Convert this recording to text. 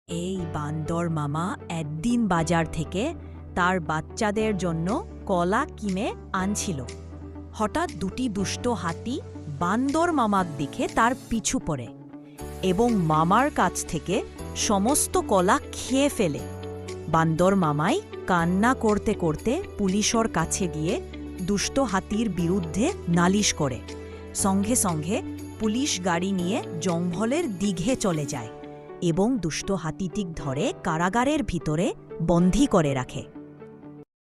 এই বান্দর মামা একদিন বাজার থেকে তার বাচ্চাদের জন্য কলা কিনে আনছিল। হঠাৎ দুটি দুষ্ট হাতি বান্দর মামার দিকে তার পিছু পড়ে এবং মামার কাছ থেকে সমস্ত কলা খেয়ে ফেলে। বান্দর মামাই কান্না করতে করতে পুলিশের কাছে গিয়ে দুষ্ট হাতির বিরুদ্ধে নালিশ করে। সঙ্গে সঙ্গে পুলিশ গাড়ি নিয়ে জঙ্গলের দিকে চলে যায় এবং দুষ্ট হাতিটিকে ধরে কারাগারের ভিতরে বন্দী করে রাখে।